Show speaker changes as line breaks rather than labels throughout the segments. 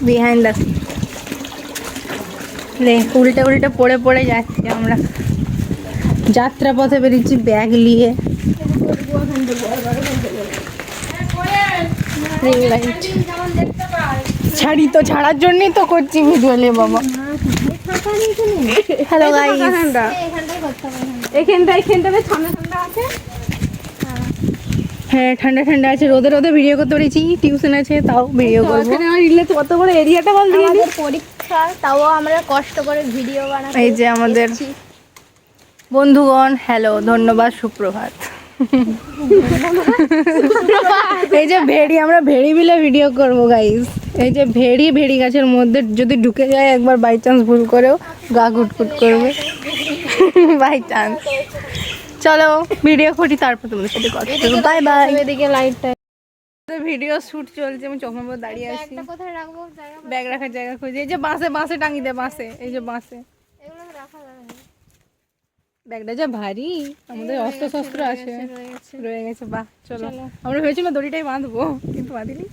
Behind the উল্টে উল্টে পড়ে পড়ে যাচ্ছি আমরা। যাত্রা পথে বেরিয়েছি ব্যাগ নিয়ে। ছাড়ি তো, ছাড়ার জন্যই তো করছি ভিজুয়ালি বাবা। হ্যালো গাইস,
এখানটায় ঠান্ডা ঠান্ডা আছে।
হ্যাঁ ঠান্ডা ঠান্ডা আছে, রোদে রোদে ভিডিও করতে পেরেছি। টিউশন আছে তাও ভিডিও করবো।
কত বড় এরিয়াটা বল দিয়ে
আমাদের পরীক্ষা, তাও আমরা কষ্ট করে ভিডিও বানাতে।
এই যে আমাদের বন্ধুগণ, হ্যালো, ধন্যবাদ, সুপ্রভাত। এই যে ভেড়ি, আমরা ভেড়ি বিলে ভিডিও করবো গাইস। এই যে ভেড়ি, ভেড়ি গাছের মধ্যে যদি ঢুকে যায় একবার বাই চান্স ভুল করেও গা ঘুটকুট করবে বাই চান্স। চলো ভিডিও করি, তারপর তোমাদের সাথে কথা বলবো। Bye bye.
এদিকে লাইটটা,
ভিডিও শুট চলছে, আমি চোখের মধ্যে দাঁড়িয়ে আছি।
কোথায় রাখবো জায়গা?
ব্যাগ রাখার জায়গা খুঁজে। এই যে বাসে, বাসে টাঙিয়ে দে, বাসে। এই যে বাসে
এগুলো রাখা যাবে না।
ব্যাগটা যা ভারী, আমাদের অস্ত্র শস্ত্র আছে, রয়ে গেছে। বাহ, চলো। আমরা ভেবেছিলাম দড়িটাই বাঁধবো, কিন্তু বাঁধিনি।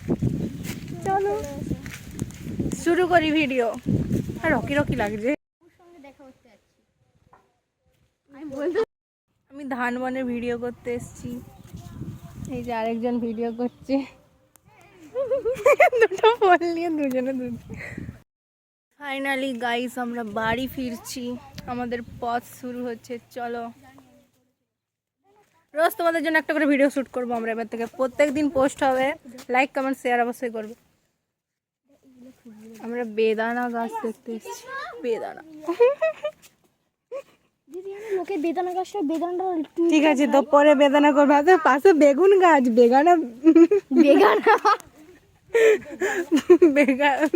চলো শুরু করি ভিডিও। আর রকি রকি লাগছে। আমি ধান বনের ভিডিও করতে এসেছি। এই যে আরেকজন ভিডিও করছে, দুটো ফোন নিয়ে দুজনে দুজন। ফাইনালি গাইস আমরা বাড়ি ফিরছি, আমাদের পথ শুরু হচ্ছে। চলো, রোজ তোমাদের জন্য একটা করে ভিডিও শ্যুট করবো আমরা এবার থেকে, প্রত্যেক দিন পোস্ট হবে। লাইক কমেন্ট শেয়ার অবশ্যই করবে। আমরা বেদানা গাছ দেখতে এসেছি। বেদানা,
লোকে বেদানা গাছটা, বেদানাটা
ঠিক আছে তো পরে বেদানা করবো। আচ্ছা পাশে বেগুন গাছ, বেগানা
বেগানা
বেগান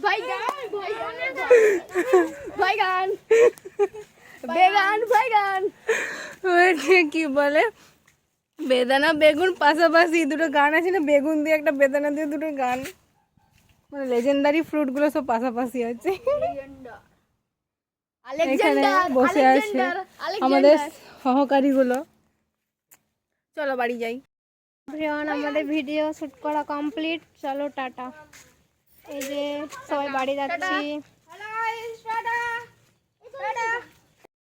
বাইগান বেগান বাইগান
কি বলে, বেদানা বেগুন পাশাপাশি দুটো গান আছে না, বেগুন দিয়ে একটা বেদানা দিয়ে দুটো গান, মানে লেজেন্ডারি ফ্রুটগুলো সব পাশাপাশি আছে। এখানে বসে আছে আমাদের সহকারী গুলো। চলো বাড়ি যাই।
আমাদের ভিডিও শুট করা কমপ্লিট। চলো টাটা। এই যে সবাই বাড়ি যাচ্ছি।